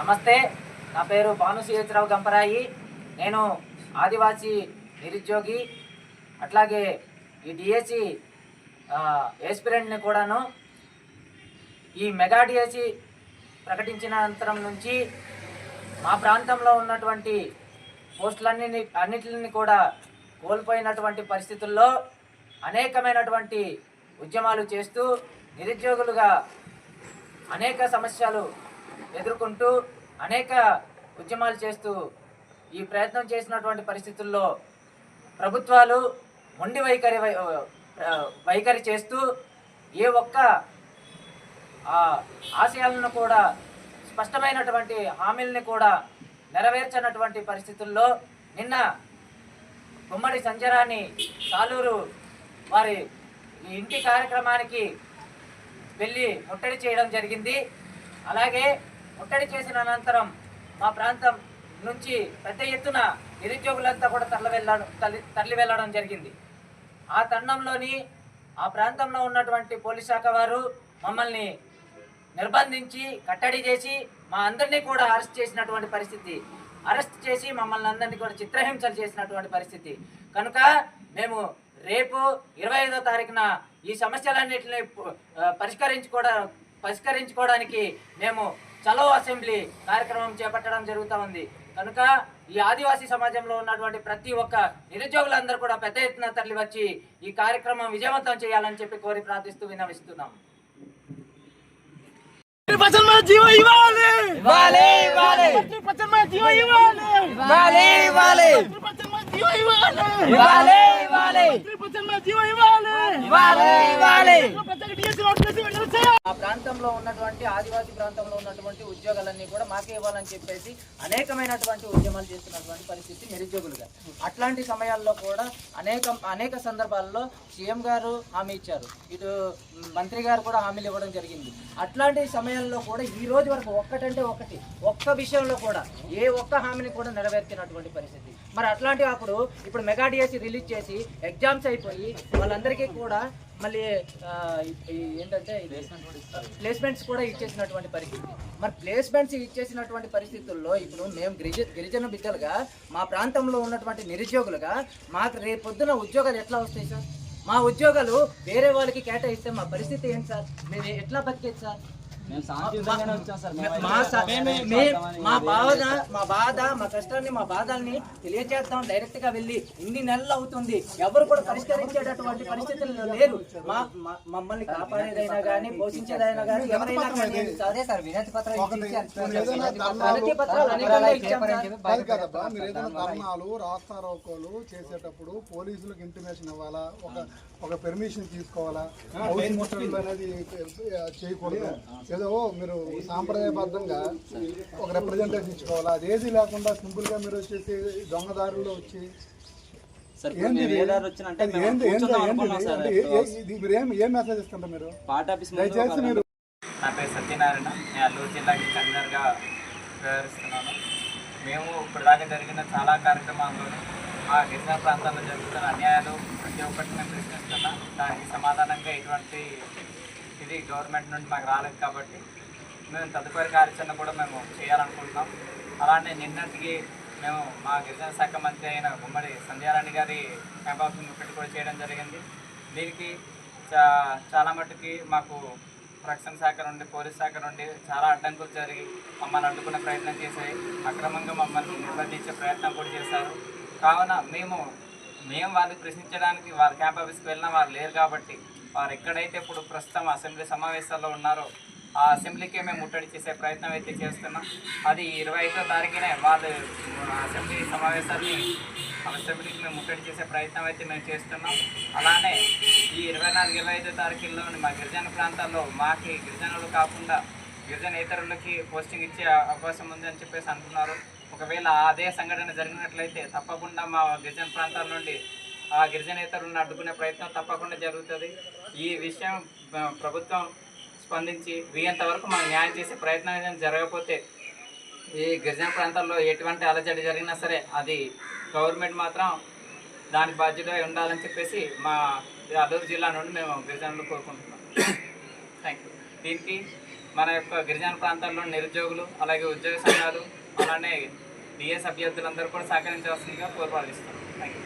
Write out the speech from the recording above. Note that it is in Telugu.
నమస్తే, నా పేరు భాను సిహెచ్రావు గంపరాయి. నేను ఆదివాసీ నిరుద్యోగి, అట్లాగే ఈ డిఎస్సి ఏస్పిరెంట్ని కూడాను. ఈ మెగా డిఎస్సి ప్రకటించిన అనంతరం నుంచి మా ప్రాంతంలో ఉన్నటువంటి అన్నిటిని కూడా కోల్పోయినటువంటి పరిస్థితుల్లో అనేకమైనటువంటి ఉద్యమాలు చేస్తూ నిరుద్యోగులుగా అనేక సమస్యలు ఎదుర్కొంటూ అనేక ఉద్యమాలు చేస్తూ ఈ ప్రయత్నం చేసినటువంటి పరిస్థితుల్లో ప్రభుత్వాలు మొండి వైఖరి చేస్తూ ఏ ఒక్క ఆశయాలను కూడా స్పష్టమైనటువంటి హామీలని కూడా నెరవేర్చినటువంటి పరిస్థితుల్లో నిన్న గుమ్మడి సంజరాని సాలూరు వారి ఇంటి కార్యక్రమానికి వెళ్ళి ముట్టడి చేయడం జరిగింది. అలాగే ముట్టడి చేసిన అనంతరం మా ప్రాంతం నుంచి పెద్ద ఎత్తున నిరుద్యోగులంతా కూడా తరలి వెళ్ళడం జరిగింది. ఆ తరుణంలోని ఆ ప్రాంతంలో ఉన్నటువంటి పోలీస్ శాఖ వారు మమ్మల్ని నిర్బంధించి కట్టడి చేసి మా అందరినీ కూడా అరెస్ట్ చేసినటువంటి పరిస్థితి. అరెస్ట్ చేసి మమ్మల్ని అందరినీ కూడా చిత్రహింసలు చేసినటువంటి పరిస్థితి. కనుక మేము రేపు 25వ తారీఖున ఈ సమస్యలన్నింటినీ పరిష్కరించుకోవడానికి మేము చలో అసెంబ్లీ కార్యక్రమం చేపట్టడం జరుగుతూ ఉంది. కనుక ఈ ఆదివాసీ సమాజంలో ఉన్నటువంటి ప్రతి ఒక్క నిరుద్యోగులందరూ కూడా పెద్ద ఎత్తున తరలి వచ్చి ఈ కార్యక్రమం విజయవంతం చేయాలని చెప్పి కోరి ప్రార్థిస్తూ విన్నవిస్తున్నాం. ఆ ప్రాంతంలో ఉన్నటువంటి ఆదివాసీ ప్రాంతంలో ఉన్నటువంటి ఉద్యోగాలన్నీ కూడా మాకే ఇవ్వాలని చెప్పేసి అనేకమైనటువంటి ఉద్యమాలు చేస్తున్నటువంటి పరిస్థితి నిరుద్యోగులుగా. అట్లాంటి సమయాల్లో కూడా అనేక సందర్భాల్లో సీఎం గారు హామీ ఇచ్చారు, ఇటు మంత్రి గారు కూడా హామీలు ఇవ్వడం జరిగింది. అట్లాంటి సమయాల్లో కూడా ఈ రోజు వరకు ఒక్క విషయంలో కూడా ఏ ఒక్క హామీని కూడా నెరవేర్చినటువంటి పరిస్థితి. మరి అట్లాంటి ఇప్పుడు మెగా డిఎస్సి రిలీజ్ చేసి ఎగ్జామ్స్ అయిపోయి వాళ్ళందరికీ కూడా మళ్ళీ ఏంటంటే ప్లేస్మెంట్స్ కూడా ఇచ్చేసినటువంటి పరిస్థితి. మరి ప్లేస్మెంట్స్ ఇచ్చేసినటువంటి పరిస్థితుల్లో ఇప్పుడు మేము గిరిజన బిడ్డలుగా మా ప్రాంతంలో ఉన్నటువంటి నిరుద్యోగులుగా మాకు రేపొద్దున ఉద్యోగాలు ఎట్లా వస్తాయి సార్? మా ఉద్యోగాలు వేరే వాళ్ళకి కేటాయిస్తే మా పరిస్థితి ఏంటి సార్? మేము ఎట్లా బతికేది సార్? మా బాధ మా కష్టాన్ని మా బాధల్ని తెలియజేద్దాం. డైరెక్ట్ గా వెళ్ళి ఇన్ని నెలలు అవుతుంది, ఎవరు కూడా పరిష్కరించేటటువంటి పరిస్థితుల్లో లేరు. మమ్మల్ని కాపాడేదైనా కానీ పోషించేదైనా కానీ ఎవరైనా అదే సార్ వినతి పత్రాలు రాస్తారోకోలు చేసేటప్పుడు పోలీసులకు ఇంటిమేషన్ ఇవ్వాలా, ఒక పెర్మిషన్ తీసుకోవాలా, అనేది చేయకూడదు. ఏదో మీరు సాంప్రదాయబద్ధంగా ఒక రిప్రజెంటేషన్ ఇచ్చుకోవాలా, అది ఏది లేకుండా సింపుల్ గా మీరు వచ్చేసి దొంగదారుల్లో వచ్చి ఏం మెసేజ్ ఇస్తుంటారు మీరు? దయచేసి మీరు. నా పేరు సత్యనారాయణ, నేను అల్లూరు జిల్లాకి కన్వీనర్గా వ్యవహరిస్తున్నాను. మేము ఇప్పటిదాకా జరిగిన చాలా కార్యక్రమాల్లోనూ ఆ గిరిజన ప్రాంతాల్లో జరుగుతున్న అన్యాయాలు ప్రతి ఒక్కటి మేము ప్రశ్నిస్తున్నాం. దానికి సమాధానంగా ఎటువంటి ఇది గవర్నమెంట్ నుండి మాకు రాలేదు కాబట్టి మేము తదుపరి కార్యాచరణ కూడా మేము చేయాలనుకుంటున్నాం. అలానే నిన్నటికి మేము మా గిరిజన శాఖ మంత్రి అయిన గుమ్మడి సంధ్యారాణి గారి క్యాంప్ ఆఫీస్ ముట్టడి కూడా చేయడం జరిగింది. దీనికి చాలా మట్టుకి మాకు రక్షణ శాఖ నుండి పోలీస్ శాఖ నుండి చాలా అడ్డంకులు జరిగి మమ్మల్ని అడ్డుకునే ప్రయత్నం చేశాయి. అక్రమంగా మమ్మల్ని నిర్బంధించే ప్రయత్నం కూడా చేశారు. కావున మేము వాళ్ళని ప్రశ్నించడానికి వారి క్యాంప్ ఆఫీస్కి వెళ్ళినా వారు లేరు కాబట్టి వారు ఎక్కడైతే ఇప్పుడు ప్రస్తుతం అసెంబ్లీ సమావేశాల్లో ఉన్నారో ఆ అసెంబ్లీకే మేము ముట్టడి చేసే ప్రయత్నం అయితే చేస్తున్నాం. అది 25వ తారీఖునే వాళ్ళు అసెంబ్లీకి మేము ముట్టడి చేసే ప్రయత్నం అయితే మేము చేస్తున్నాం. అలానే ఈ 24, 25 తారీఖుల్లోని మా గిరిజన ప్రాంతాల్లో మాకి గిరిజనులు కాకుండా గిరిజనేతరులకి పోస్టింగ్ ఇచ్చే అవకాశం ఉందని చెప్పేసి అంటున్నారు. ఒకవేళ అదే సంఘటన జరిగినట్లయితే తప్పకుండా మా గిరిజన ప్రాంతాల నుండి ఆ గిరిజనేతరులను అడ్డుకునే ప్రయత్నం తప్పకుండా జరుగుతుంది. ఈ విషయం ప్రభుత్వం స్పందించి వీయంత వరకు మనం న్యాయం చేసే ప్రయత్నం జరగకపోతే ఈ గిరిజన ప్రాంతాల్లో ఎటువంటి అలజడి జరిగినా సరే అది గవర్నమెంట్ మాత్రం దానికి బాధ్యత ఉండాలని చెప్పేసి మా అల్లూరు జిల్లా నుండి మేము గిరిజనులు కోరుకుంటున్నాం. Thank you. దీనికి మన యొక్క గిరిజన ప్రాంతాల్లో నిరుద్యోగులు అలాగే ఉద్యోగ సంఘాలు అలానే డిఎస్ అభ్యర్థులందరూ కూడా సహకరించవలసిందిగా కోరుపాటిస్తున్నాం. Thank you.